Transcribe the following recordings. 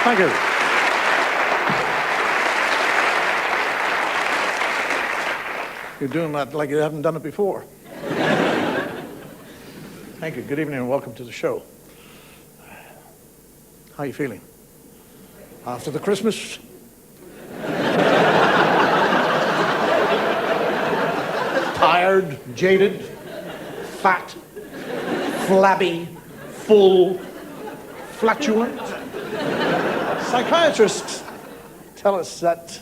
Thank you. You're doing that like you haven't done it before. Thank you. Good evening and welcome to the show. How are you feeling? After the Christmas? Tired, jaded, fat, flabby, full, flatulent? Psychiatrists tell us that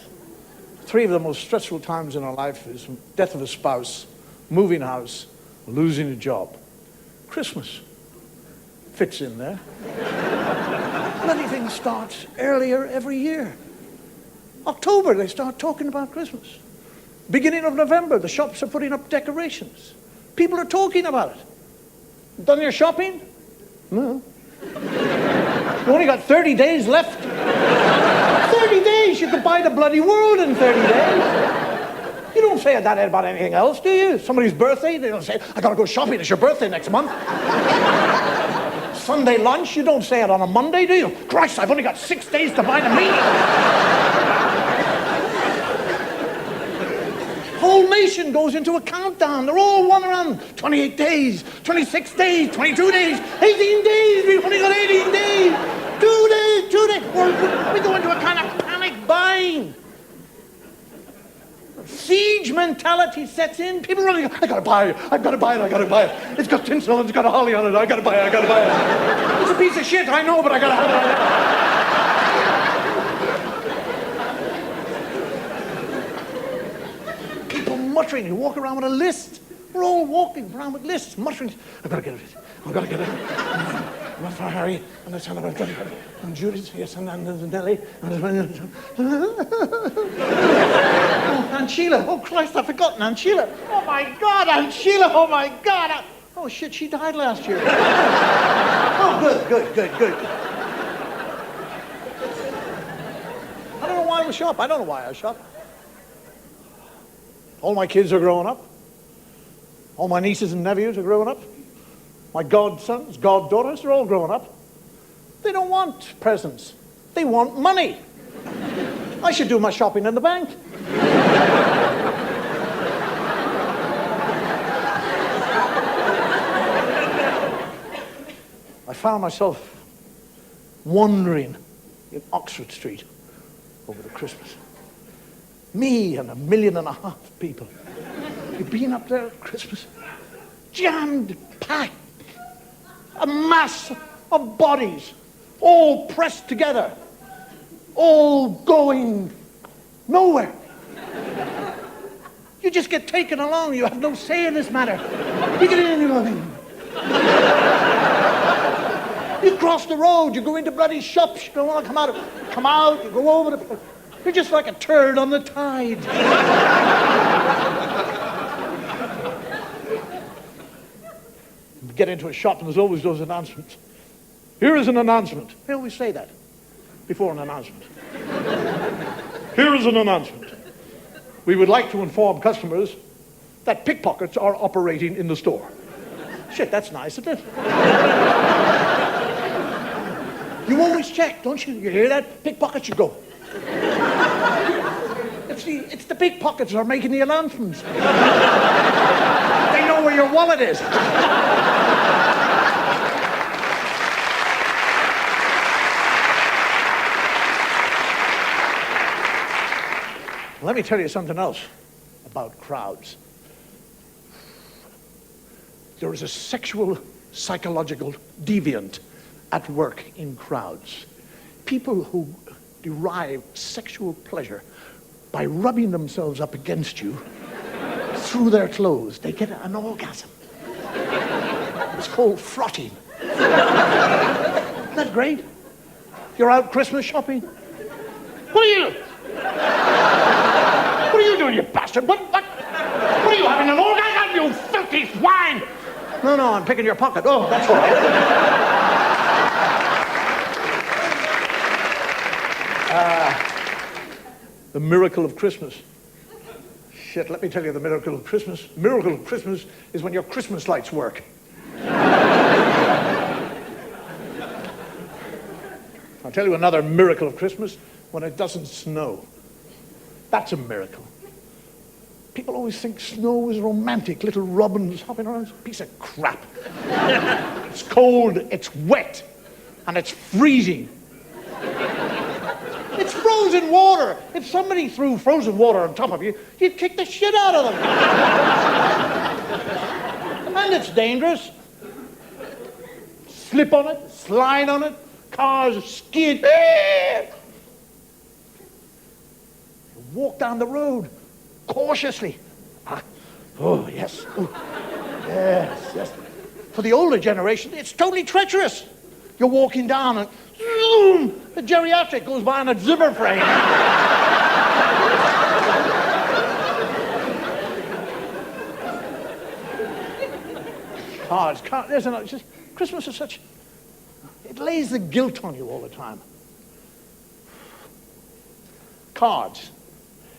3 of the most stressful times in our life is death of a spouse, moving house, losing a job. Christmas fits in there. Bloody thing starts earlier every year. October, they start talking about Christmas. Beginning of November, the shops are putting up decorations. People are talking about it. Done your shopping? No. You only got 30 days left. 30 days, you could buy the bloody world in 30 days. You don't say that about anything else, do you? Somebody's birthday, they don't say, I gotta go shopping, it's your birthday next month. Sunday lunch, you don't say it on a Monday, do you? Christ, I've only got 6 days to buy the meat. Whole nation goes into a countdown. They're all one around 28 days, 26 days, 22 days, 18 days. We've only got 18 days. 2 days, 2 days. We go into a kind of panic buying. Siege mentality sets in. People are running, I gotta buy it, I've gotta buy it, I gotta buy it. It's got tinsel, it's got a holly on it, I gotta buy it, I gotta buy it. It's a piece of shit, I know, but I gotta have it. People muttering, you walk around with a list. We're all walking around with lists, muttering. I've gotta get it, I've gotta get it. I'm for Harry, and the son of a and Judith, yes, and Nelly, and Aunt Sheila. Oh, Christ, I've forgotten Aunt Sheila. Oh, my God, Aunt Sheila, oh, my God. Oh, shit, she died last year. Oh, good. I don't know why I shop. I don't know why I shop. All my kids are growing up. All my nieces and nephews are growing up. My godsons, goddaughters, they're all growing up. They don't want presents. They want money. I should do my shopping in the bank. I found myself wandering in Oxford Street over the Christmas. Me and 1.5 million people. You've been up there at Christmas? Jammed, packed. A mass of bodies, all pressed together, all going nowhere. You just get taken along. You have no say in this matter. You get in anybody. You cross the road. You go into bloody shops. You don't want to come out. Come out. You go over the. You're just like a turd on the tide. Get into a shop and there's always those announcements. Here is an announcement. They always say that before an announcement. Here is an announcement. We would like to inform customers that pickpockets are operating in the store. Shit, that's nice, isn't it? You always check, don't you? You hear that? Pickpockets, you go. It's the pickpockets that are making the announcements. They know where your wallet is. Let me tell you something else about crowds. There is a sexual, psychological deviant at work in crowds. People who derive sexual pleasure by rubbing themselves up against you through their clothes. They get an orgasm. It's called frotting. Isn't that great? You're out Christmas shopping. What are you? What are you doing, you bastard? What are you having an orgasm, you filthy swine? No, I'm picking your pocket. Oh, that's all right. The miracle of Christmas. Shit, let me tell you the miracle of Christmas. The miracle of Christmas is when your Christmas lights work. I'll tell you another miracle of Christmas, when it doesn't snow. That's a miracle. People always think snow is romantic, little robins hopping around. It's a piece of crap. It's cold, it's wet, and it's freezing. It's frozen water. If somebody threw frozen water on top of you, you'd kick the shit out of them. And it's dangerous. Slip on it, slide on it, cars skid. You walk down the road cautiously. Oh, yes. Oh. Yes, yes. For the older generation, it's totally treacherous. You're walking down and zoom, the geriatric goes by on a zipper frame. Cards, there's another. Just, Christmas is such, it lays the guilt on you all the time. Cards.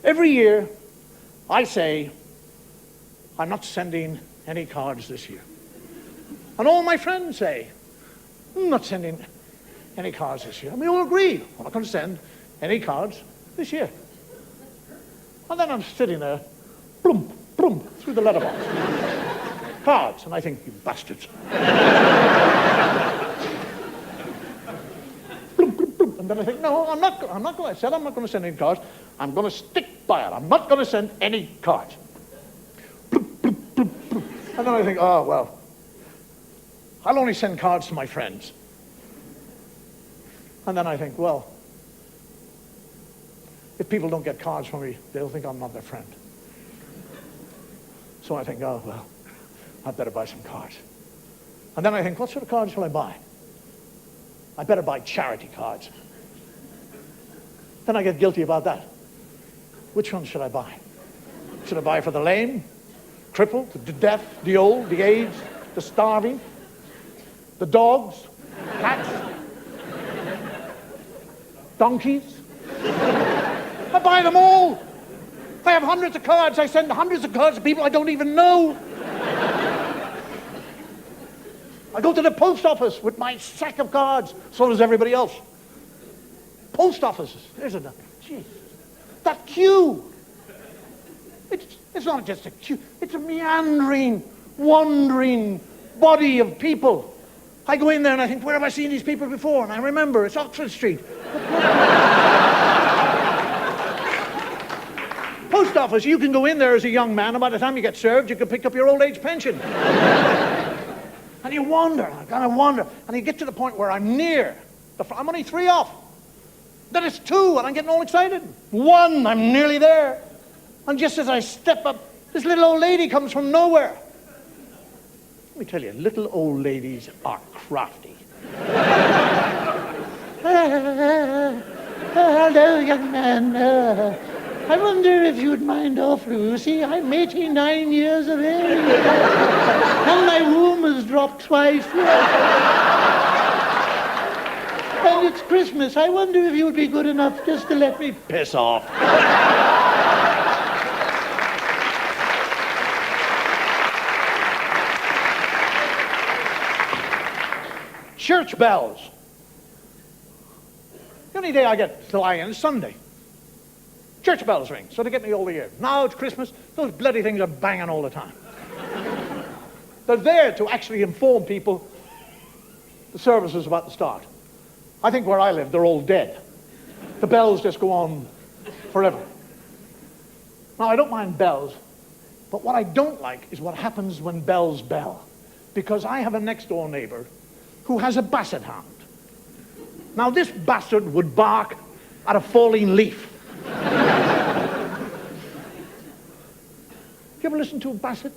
Every year, I say, I'm not sending any cards this year. And all my friends say, I'm not sending any cards this year. And we all agree, I'm not going to send any cards this year. And then I'm sitting there, bloom, bloom, through the letterbox. Cards. And I think, you bastards. Bloom, bloom, bloom. And then I think, no, I'm not going to. I said I'm not going to send any cards. I'm going to stick by it. I'm not going to send any cards. Bloom, bloom, bloom, bloom. And then I think, oh, well, I'll only send cards to my friends. And then I think, well, if people don't get cards from me, they'll think I'm not their friend. So I think, oh, well, I'd better buy some cards. And then I think, what sort of cards shall I buy? I better buy charity cards. Then I get guilty about that. Which ones should I buy? Should I buy for the lame, crippled, the deaf, the old, the aged, the starving, the dogs, cats, donkeys? I buy them all. If I have hundreds of cards, I send hundreds of cards to people I don't even know. I go to the post office with my sack of cards. So does everybody else. Post offices. There's another. Jeez. That queue. It's not just a queue. It's a meandering, wandering body of people. I go in there and I think, where have I seen these people before? And I remember, it's Oxford Street. Post office, you can go in there as a young man, and by the time you get served, you can pick up your old age pension. And you wander, and I wander, and you get to the point where I'm near. I'm only 3 off. Then it's 2, and I'm getting all excited. 1, I'm nearly there. And just as I step up, this little old lady comes from nowhere. Let me tell you, little old ladies are crafty. Hello, young man. I wonder if you'd mind off, Lucy. I'm 89 years of age. And my womb has dropped twice. And it's Christmas. I wonder if you'd be good enough just to let me piss off. Church bells. The only day I get to lie in is Sunday. Church bells ring, so they get me all the year. Now it's Christmas, those bloody things are banging all the time. They're there to actually inform people the service is about to start. I think where I live, they're all dead. The bells just go on forever. Now, I don't mind bells, but what I don't like is what happens when bells bell. Because I have a next-door neighbor who has a basset hound. Now, this bastard would bark at a falling leaf. You ever listen to a basset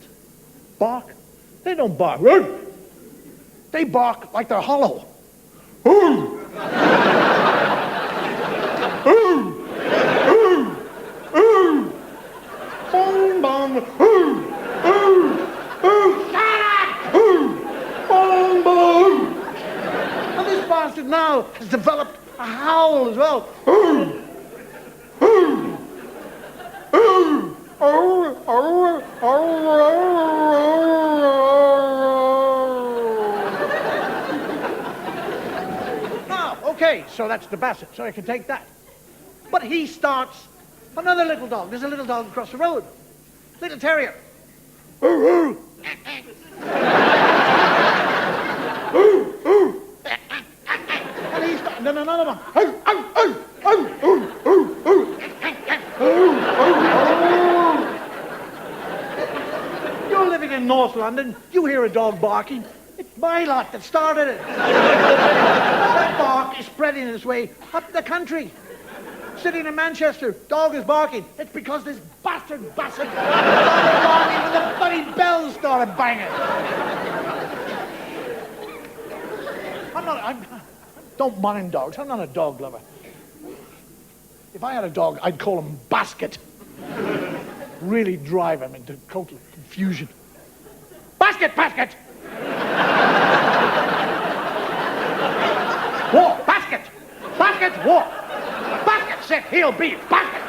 bark? They don't bark. They bark like they're hollow. Boom, boom, boom, boom. And this bastard now has developed a howl as well. Now, okay, Okay, so that's the Basset, so I can take that. But he starts another little dog. There's a little dog across the road. Little terrier. And he's and then another one. You're living in North London, you hear a dog barking. It's my lot that started it. That bark is spreading its way up the country. Sitting in Manchester, dog is barking. It's because this bastard Basset started barking when the bloody bells started banging. I don't mind dogs. I'm not a dog lover. If I had a dog, I'd call him Basket. Really drive him into total confusion. Basket, Basket! Walk, Basket! Basket, walk! Basket, sit, heel, beef, Basket!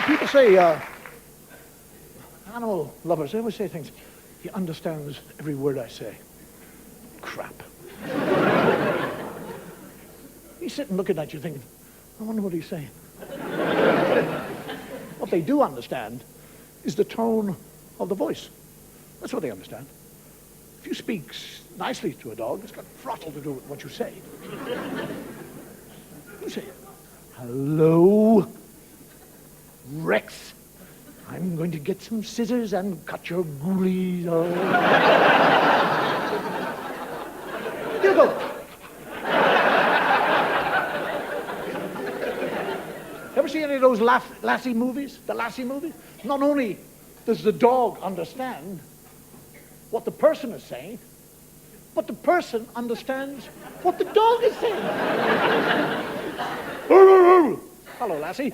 People say, animal lovers, they always say things, he understands every word I say. Crap. He's sitting looking at you thinking, I wonder what he's saying. What they do understand is the tone of the voice. That's what they understand. If you speak nicely to a dog, it's got throttle to do with what you say. You say, hello, Rex. I'm going to get some scissors and cut your ghoulies off. You go. Ever see any of those Lassie movies? The Lassie movies? Not only does the dog understand what the person is saying, but the person understands what the dog is saying. Hello, Lassie.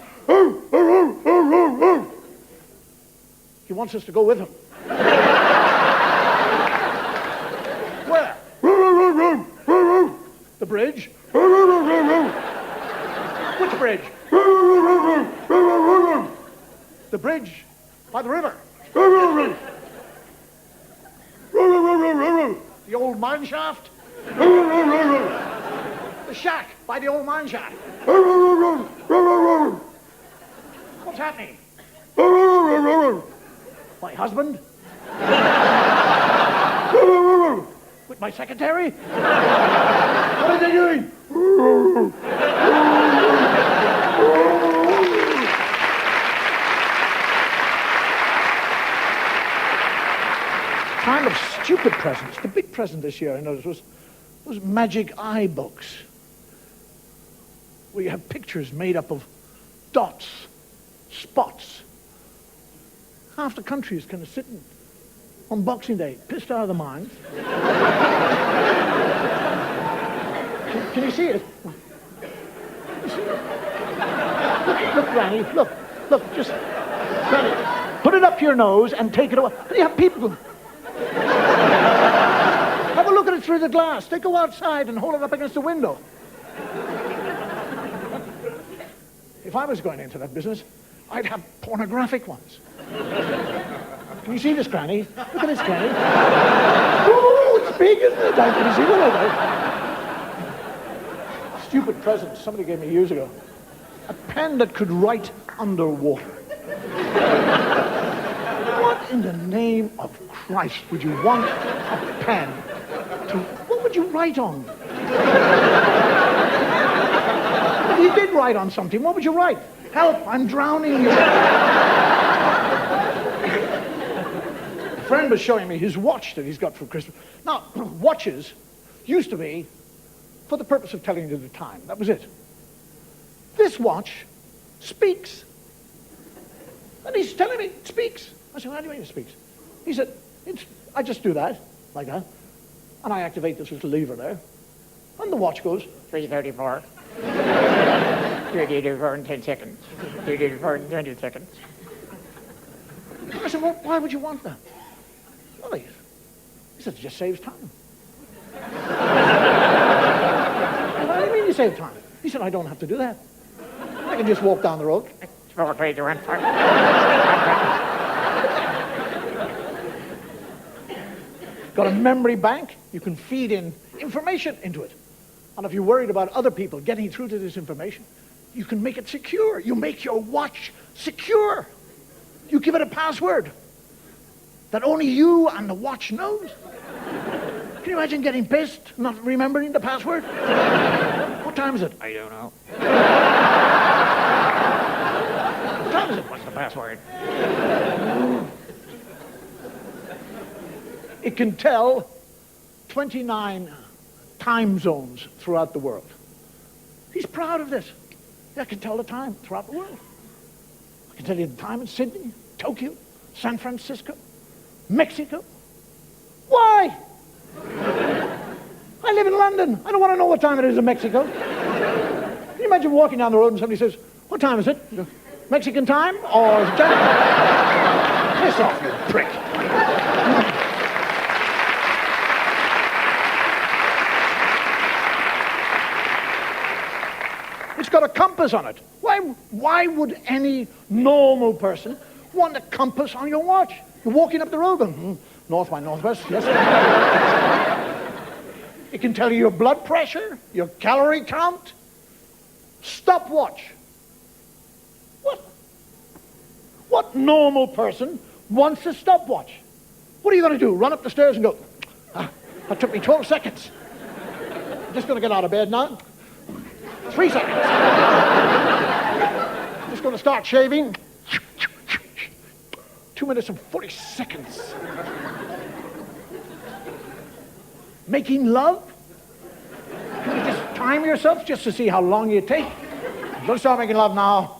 He wants us to go with him. Where? The bridge? Which bridge? The bridge by the river. The old mine shaft. The shack by the old mine shaft. What's happening? My husband? With my secretary? What are they doing? Kind of stupid presents. The big present this year, I noticed, was magic eye books, where you have pictures made up of dots, spots. Half the country is kind of sitting on Boxing Day, pissed out of their minds. Can you see it? You see it? Look, Granny, look, just, Granny, put it up your nose and take it away. And you have people. Have a look at it through the glass. They go outside and hold it up against the window. If I was going into that business, I'd have pornographic ones. Can you see this, Granny? Look at this, Granny. Oh, it's big, isn't it? Can you see that? Stupid present somebody gave me years ago. A pen that could write underwater. What in the name of Christ would you want a pen to... What would you write on? If you did write on something, what would you write? Help, I'm drowning you. A friend was showing me his watch that he's got for Christmas. Now, watches used to be for the purpose of telling you the time. That was it. This watch speaks. And he's telling me it speaks. I said, how do you mean it speaks? He said, I just do that, like that, and I activate this little lever there, and the watch goes 3:34. 3:34 in 10 seconds. 3:34 in 20 seconds. I said, well, why would you want that? Well, he said, it just saves time. What do you mean you save time? He said, I don't have to do that. I can just walk down the road. Got a memory bank, you can feed in information into it. And if you're worried about other people getting through to this information, you can make it secure. You make your watch secure. You give it a password that only you and the watch knows. Can you imagine getting pissed, not remembering the password? What time is it? I don't know. What time is it? What's the password? It can tell 29 time zones throughout the world. He's proud of this. I can tell the time throughout the world. I can tell you the time in Sydney, Tokyo, San Francisco, Mexico. Why? I live in London. I don't want to know what time it is in Mexico. Can you imagine walking down the road and somebody says, what time is it? Mexican time or is it Japanese? Piss off, you prick. It's got a compass on it. Why would any normal person want a compass on your watch? You're walking up the road going, north by northwest, yes. It can tell you your blood pressure, your calorie count. Stopwatch. What normal person wants a stopwatch? What are you going to do? Run up the stairs and go, that took me 12 seconds. I'm just going to get out of bed now. 3 seconds. Just going to start shaving. 2 minutes and 40 seconds. Making love? Can you just time yourself just to see how long you take? I'm going to start making love now.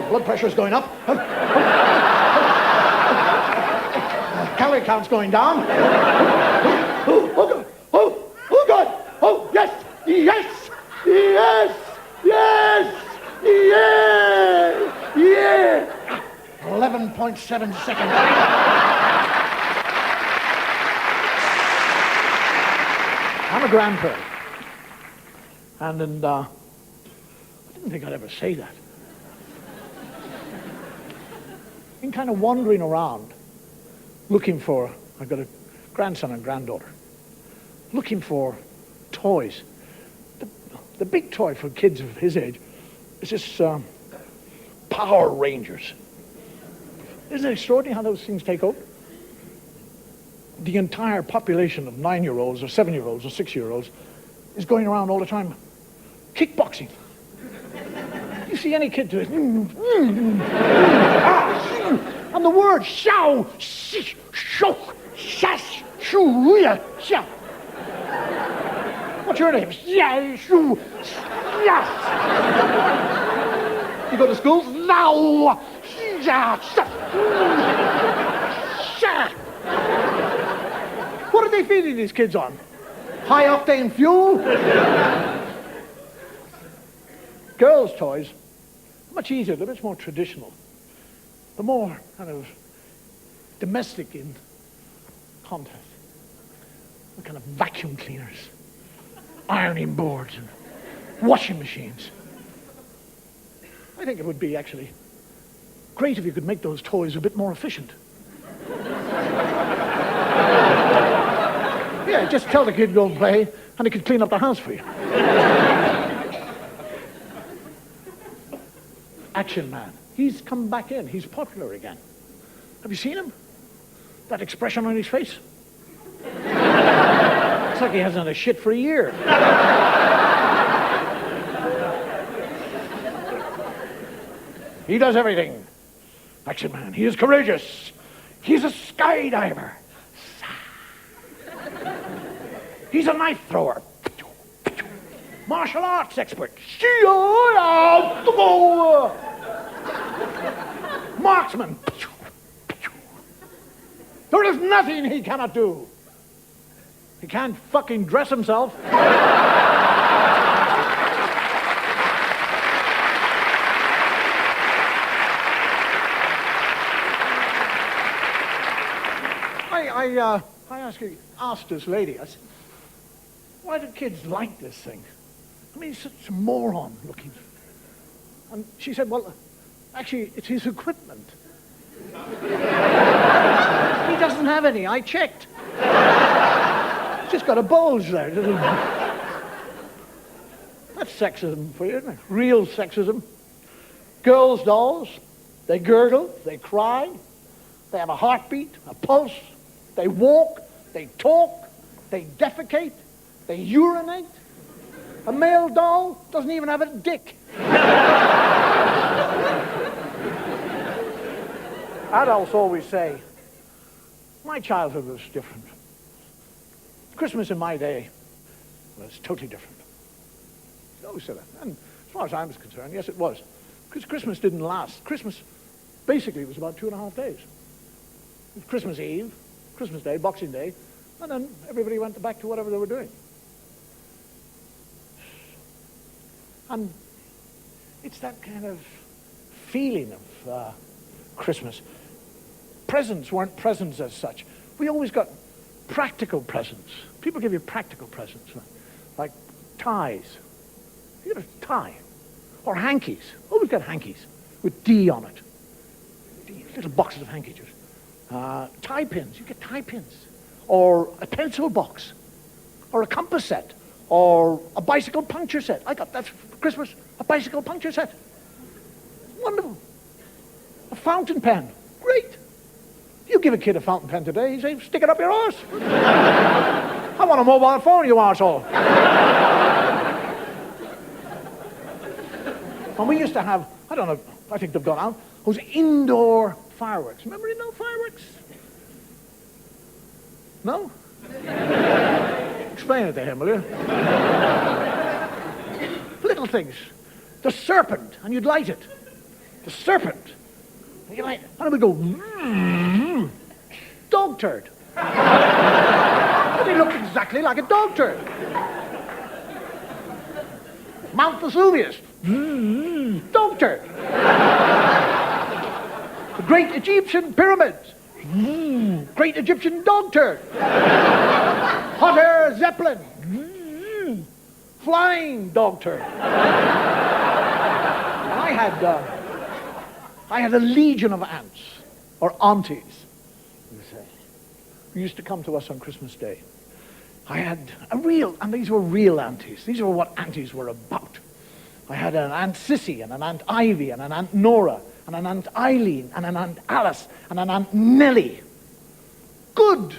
Blood pressure's going up. Calorie count's going down. Oh God! Oh yes! Yes! Yes! Yes! Yes! Yeah! 11.7 seconds. I'm a grandparent. And I didn't think I'd ever say that. Been kind of wandering around looking for, I've got a grandson and granddaughter, looking for toys. The big toy for kids of his age is this Power Rangers. Isn't it extraordinary how those things take over? The entire population of 9-year-olds or 7-year-olds or 6-year-olds is going around all the time kickboxing. You see any kid do it? And the word xiao, shi, shou, shash, shu, ya, xia. What's your name? Xia, shu, yes. You go to school? Lao, xia, sha. What are they feeding these kids on? High-octane fuel? Girls' toys, much easier, they're much more traditional. They're more kind of domestic in content. They're kind of vacuum cleaners, ironing boards, and washing machines. I think it would be actually great if you could make those toys a bit more efficient. Yeah, just tell the kid to go and play, and he could clean up the house for you. Action Man. He's come back in. He's popular again. Have you seen him? That expression on his face? It's like he hasn't had a shit for a year. He does everything. Action Man. He is courageous. He's a skydiver. He's a knife thrower. Martial arts expert. Marksman. There is nothing he cannot do. He can't fucking dress himself. I asked this lady, I said, why do kids like this thing? I mean, he's such a moron looking. And she said, well, actually, it's his equipment. He doesn't have any. I checked. He's just got a bulge there. That's sexism for you, isn't it? Real sexism. Girls' dolls, they gurgle, they cry, they have a heartbeat, a pulse, they walk, they talk, they defecate, they urinate. A male doll doesn't even have a dick. Adults always say, my childhood was different. Christmas in my day was totally different. They always say that. And as far as I was concerned, yes, it was. Because Christmas didn't last. Christmas basically was about 2.5 days. It was Christmas Eve, Christmas Day, Boxing Day, and then everybody went back to whatever they were doing. And it's that kind of feeling of Christmas. Presents weren't presents as such. We always got practical presents. People give you practical presents, like ties. You get a tie. Or hankies. Always got hankies with D on it. Little boxes of handkerchiefs. Tie pins. You get tie pins. Or a pencil box. Or a compass set. Or a bicycle puncture set. I got that for Christmas. A bicycle puncture set. Wonderful. A fountain pen. Great. You give a kid a fountain pen today, he's saying, stick it up your arse. I want a mobile phone, you arsehole. And we used to have, I don't know, I think they've gone out, those indoor fireworks. Remember indoor fireworks? No? Explain it to him, will you? Little things. The serpent, and you'd light it. The serpent. And you light it, and it would go, dog turd. They looked exactly like a dog turd. Mount Vesuvius. Dog turd. The Great Egyptian Pyramids. Great Egyptian dog turd. Hot air Zeppelin. Flying dog turd. I had a legion of aunts, or aunties, you say, who used to come to us on Christmas Day. I had a real, and these were real aunties. These were what aunties were about. I had an Aunt Sissy, and an Aunt Ivy, and an Aunt Nora, and an Aunt Eileen, and an Aunt Alice, and an Aunt Nellie. Good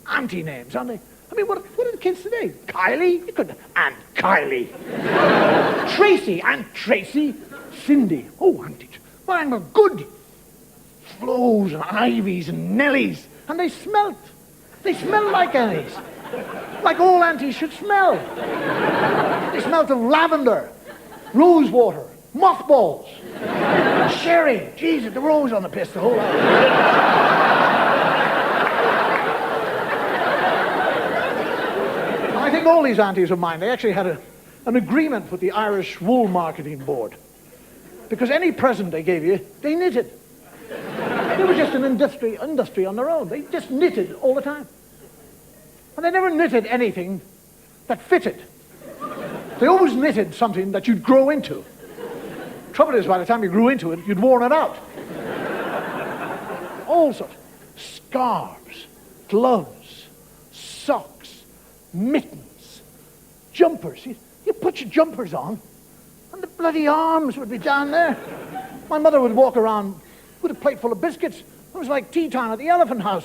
auntie names, aren't they? I mean, what are the kids today? Kylie? You couldn't. Aunt Kylie. Tracy. Aunt Tracy. Cindy. Oh, auntie. Well, I'm a good Flo's and Ivies and Nellies. And they smelled like aunties. Like all aunties should smell. They smelled of lavender, rose water, mothballs, sherry. Jesus, the rose on the piss, the whole lot. I think all these aunties of mine, they actually had an agreement with the Irish Wool Marketing Board. Because any present they gave you, they knitted. They were just an industry on their own. They just knitted all the time. And they never knitted anything that fitted. They always knitted something that you'd grow into. Trouble is, by the time you grew into it, you'd worn it out. All sorts. Scarves, gloves, socks, mittens, jumpers. You put your jumpers on, and the bloody arms would be down there. My mother would walk around with a plate full of biscuits. It was like tea time at the Elephant House.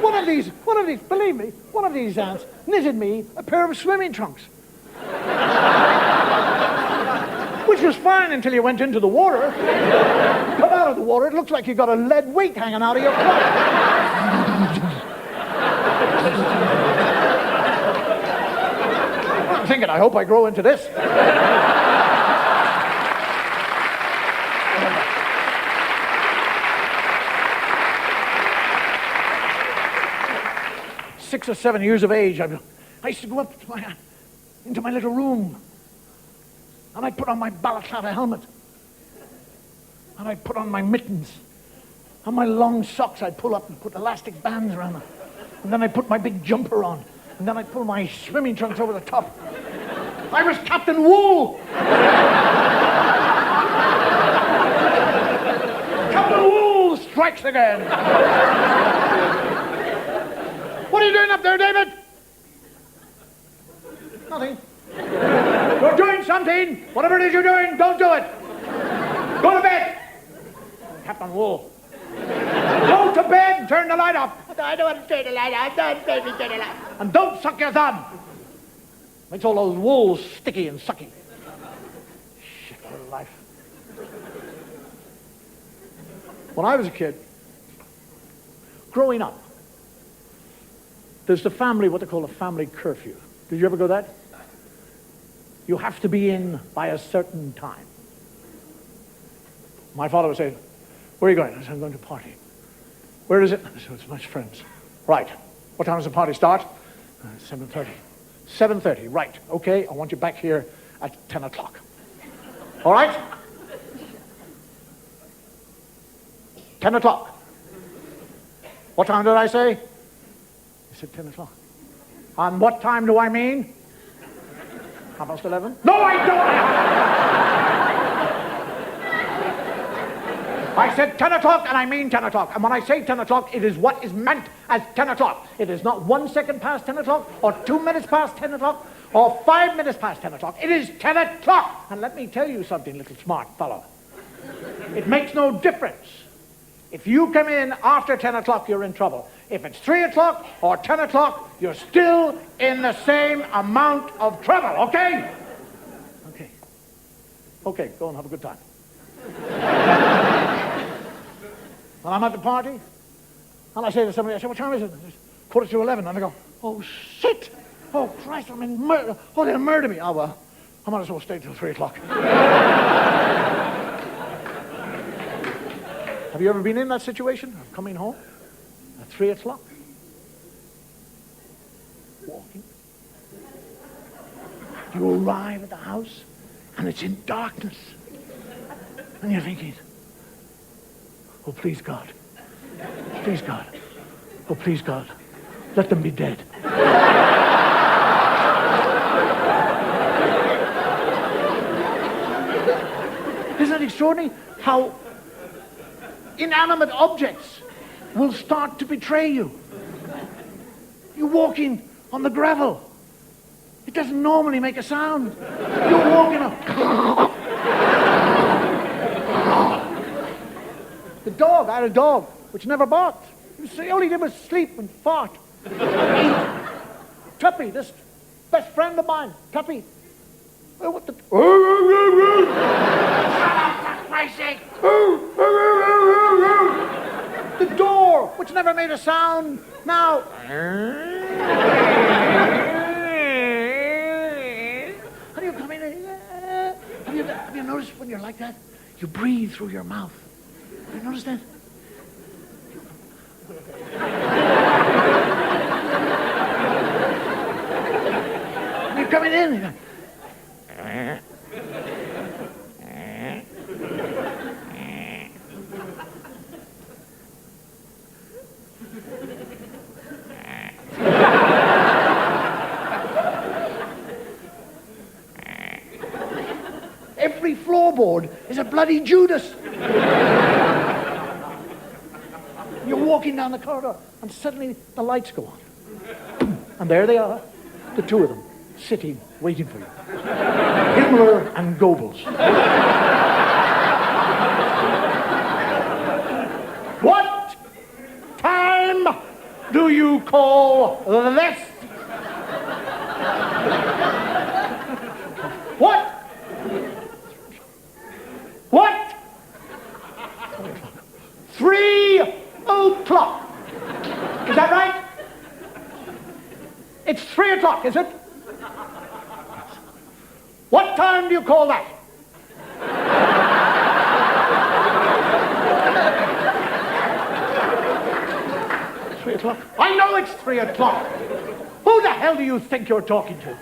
One of these, believe me, one of these aunts knitted me a pair of swimming trunks. Which was fine until you went into the water. Come out of the water, it looks like you got a lead weight hanging out of your cloak. I'm thinking, I hope I grow into this. 6 or 7 years of age, I used to go up to into my little room, and I'd put on my balaclava helmet, and I'd put on my mittens, On my long socks, I'd pull up and put elastic bands around them. And then I'd put my big jumper on. And then I'd pull my swimming trunks over the top. I was Captain Wool! Captain Wool strikes again! What are you doing up there, David? Nothing. You're doing something! Whatever it is you're doing, don't do it! Go to bed! Captain Wool. Go to bed and turn the light off. I don't want to turn the light off. Don't make me turn the light off. And don't suck your thumb. Makes all those wools sticky and sucky. Shit of life. When I was a kid, growing up, there's the family, what they call a family curfew. Did you ever go that? You have to be in by a certain time. My father would say, where are you going? I said, I'm going to a party. Where is it? I said, it's my friends. Right. What time does the party start? 7:30. 7:30, right. Okay, I want you back here at 10 o'clock. All right? 10 o'clock. What time did I say? He said 10 o'clock. And what time do I mean? 11:30? No, I don't! I said 10 o'clock, and I mean 10 o'clock. And when I say 10 o'clock, it is what is meant as 10 o'clock. It is not 1 second past 10 o'clock, or 2 minutes past 10 o'clock, or 5 minutes past 10 o'clock. It is 10 o'clock. And let me tell you something, little smart fellow. It makes no difference. If you come in after 10 o'clock, you're in trouble. If it's 3 o'clock or 10 o'clock, you're still in the same amount of trouble, okay? Okay. Okay, go and have a good time. And I'm at the party, and I say to somebody, I say, what time is it? It's 11:15, and I go, oh, shit! Oh, Christ, I'm in murder. Oh, they'll murder me. Oh, well, I might as well stay till 3 o'clock. Have you ever been in that situation of coming home at 3 o'clock? Walking. You arrive at the house, and it's in darkness. And you're thinking, oh, please God. Please God. Oh, please God. Let them be dead. Isn't it extraordinary how inanimate objects will start to betray you? You're walking on the gravel. It doesn't normally make a sound. You're walking up. The dog, I had a dog which never barked. All he did was sleep and fart. Tuppy, this best friend of mine, Tuppy. Oh, what the... Shut up, for Christ's sake! The door, which never made a sound, now... How do you come in? Have you noticed when you're like that? You breathe through your mouth. Have you noticed that? You're coming in. Every floorboard is a bloody Judas. You're walking down the corridor, and suddenly the lights go on. And there they are, the two of them, sitting, waiting for you. Himmler and Goebbels. What time do you call this? What? What? 3 o'clock. Is that right? It's 3 o'clock, is it? What time do you call that? 3 o'clock? I know it's 3 o'clock. Who the hell do you think you're talking to?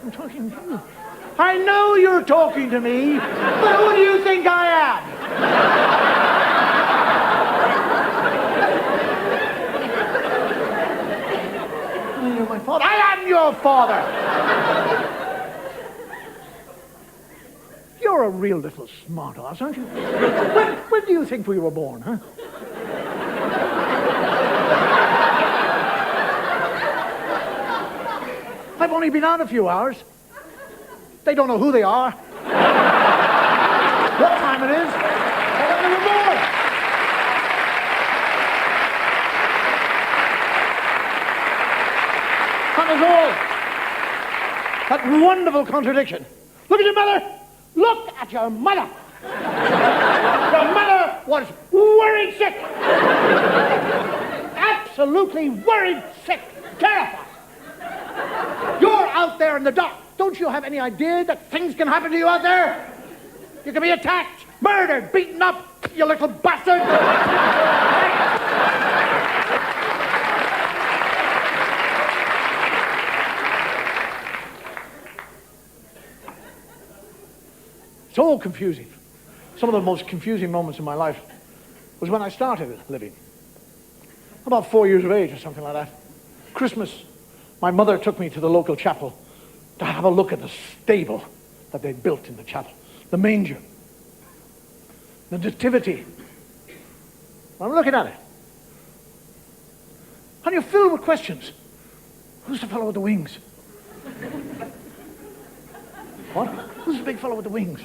I'm talking to you. I know you're talking to me, but who do you think I am? your father. You're a real little smart ass, aren't you? When do you think we were born, huh? I've only been out a few hours. They don't know who they are, what time it is, or when they were born. That is all. That wonderful contradiction. Look at your mother. Look at your mother. Your mother was worried sick. Absolutely worried sick. Terrified. You're out there in the dark. Don't you have any idea that things can happen to you out there? You can be attacked, murdered, beaten up, you little bastard. It's all confusing. Some of the most confusing moments in my life was when I started living. About 4 years of age or something like that. Christmas, my mother took me to the local chapel to have a look at the stable that they'd built in the chapel. The manger. The nativity. I'm looking at it. And you're filled with questions. Who's the fellow with the wings? What? Who's the big fellow with the wings?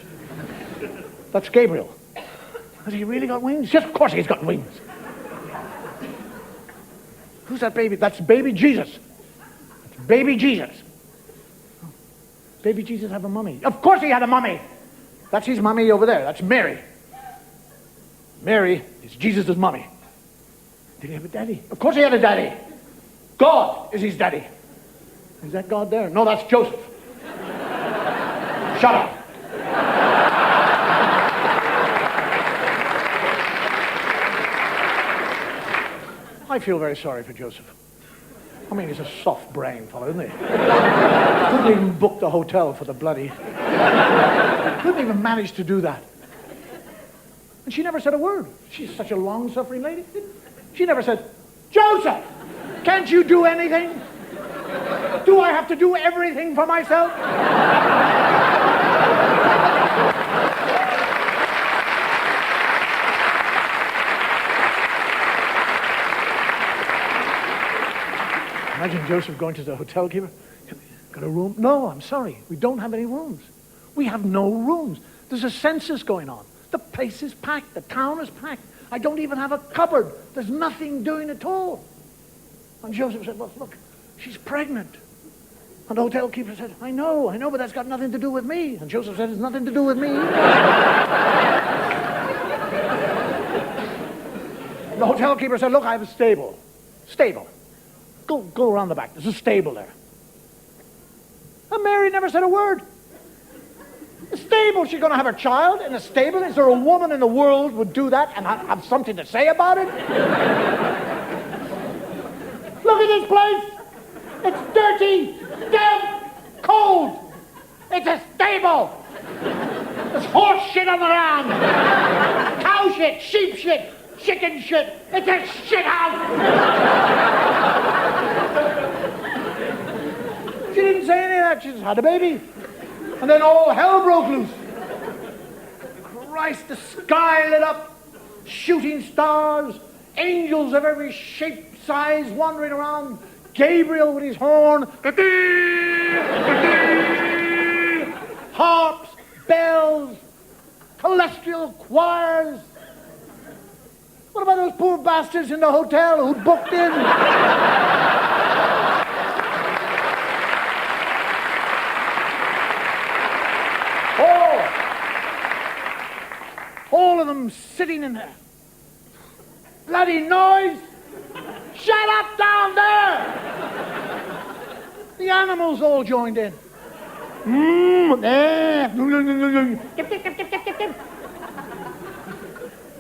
That's Gabriel. Has he really got wings? Yes, of course he's got wings. Who's that baby? That's baby Jesus. That's baby Jesus. Baby Jesus have a mummy. Of course he had a mummy. That's his mummy over there. That's Mary. Mary is Jesus' mummy. Did he have a daddy? Of course he had a daddy. God is his daddy. Is that God there? No, that's Joseph. Shut up. I feel very sorry for Joseph. I mean, he's a soft brain fellow, isn't he? Couldn't even book the hotel for the bloody... Couldn't even manage to do that. And she never said a word. She's such a long-suffering lady. She never said, Joseph, can't you do anything? Do I have to do everything for myself? Imagine Joseph going to the hotel keeper. Got a room? No, I'm sorry. We don't have any rooms. We have no rooms. There's a census going on. The place is packed. The town is packed. I don't even have a cupboard. There's nothing doing at all. And Joseph said, well, look, she's pregnant. And the hotel keeper said, I know, but that's got nothing to do with me. And Joseph said, it's nothing to do with me. The hotel keeper said, look, I have a stable. Stable. Go around the back. There's a stable there. And Mary never said a word. A stable. She's going to have her child in a stable. Is there a woman in the world would do that and have something to say about it? Look at this place. It's dirty, damp, cold. It's a stable. There's horse shit on the ground. Cow shit, sheep shit, chicken shit. It's a shit house. She didn't say any of that. She just had a baby. And then all hell broke loose. Christ, the sky lit up. Shooting stars. Angels of every shape, size, wandering around. Gabriel with his horn. Harps, bells, celestial choirs. What about those poor bastards in the hotel who booked in? All of them sitting in there. Bloody noise! Shut up down there! The animals all joined in.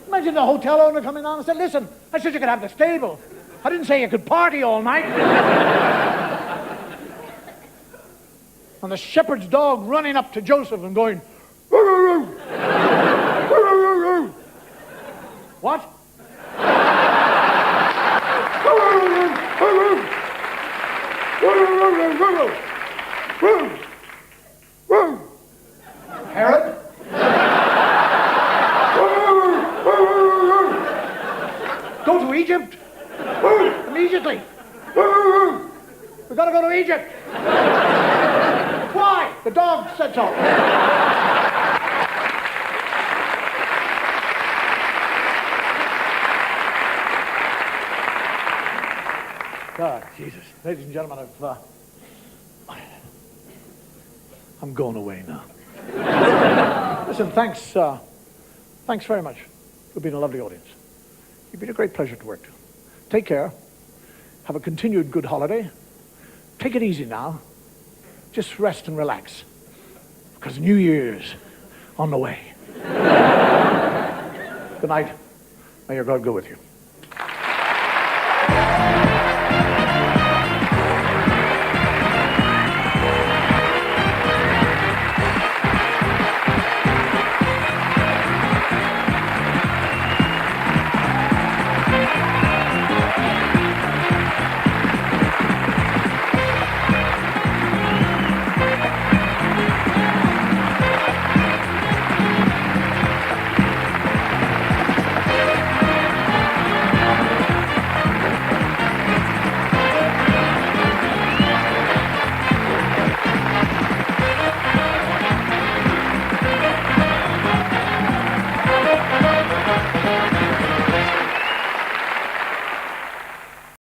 Imagine the hotel owner coming on and said, listen, I said you could have the stable. I didn't say you could party all night. And the shepherd's dog running up to Joseph and going, what? Egypt. Immediately. We've got to go to Egypt. Why? The dog said so. God, Jesus. Ladies and gentlemen, I'm going away now. Listen, thanks very much for being a lovely audience. You've been a great pleasure to work to. Take care. Have a continued good holiday. Take it easy now. Just rest and relax. Because New Year's on the way. Good night. May your God go with you.